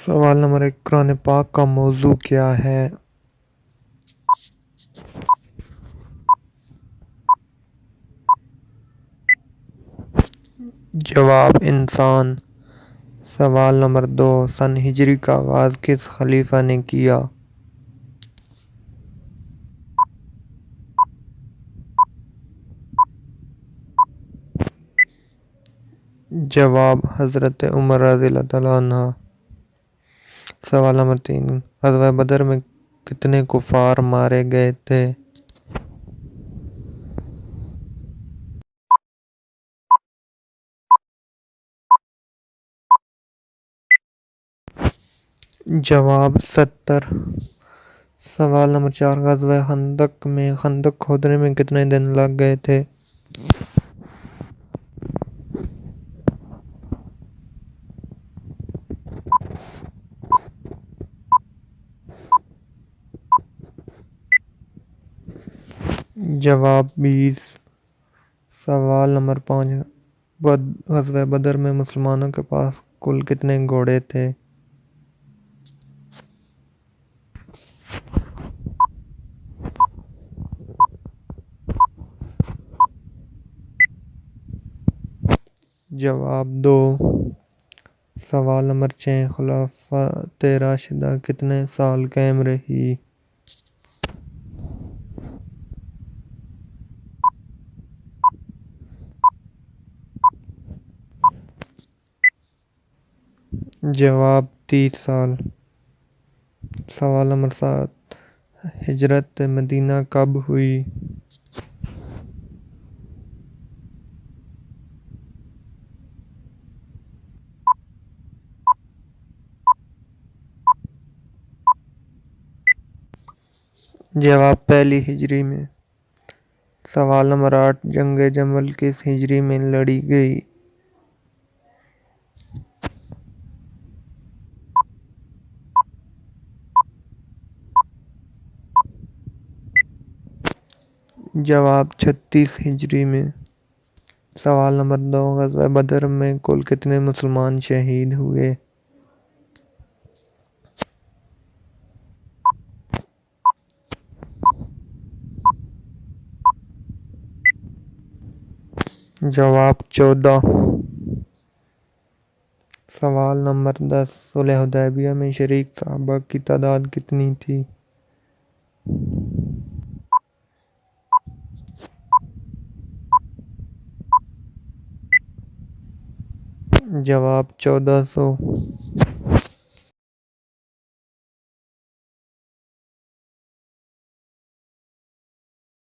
سوال نمبر 1، قرآن پاک کا موضوع کیا ہے؟ جواب: انسان۔ سوال نمبر 2، سن ہجری کا آغاز کس خلیفہ نے کیا؟ جواب: حضرت عمر رضی اللہ عنہ۔ سوال نمبر 3، غزوہ بدر میں کتنے کفار مارے گئے تھے؟ جواب: 70۔ سوال نمبر 4، غزوہ خندق میں خندق کھودنے میں کتنے دن لگ گئے تھے؟ جواب: 20۔ سوال نمبر 5، غزوہ بدر میں مسلمانوں کے پاس کل کتنے گھوڑے تھے؟ جواب: 2۔ سوال نمبر 6، خلافت راشدہ کتنے سال قائم رہی؟ جواب: 30 سال۔ سوال نمبر 7، ہجرت مدینہ کب ہوئی؟ جواب: پہلی ہجری میں۔ سوال نمبر 8، جنگ جمل کس ہجری میں لڑی گئی؟ جواب: 36 ہجری میں۔ سوال نمبر 9، غزوہ بدر میں کل کتنے مسلمان شہید ہوئے؟ جواب: 14۔ سوال نمبر 10، صلح حدیبیہ میں شریک صحابہ کی تعداد کتنی تھی؟ جواب: 1400۔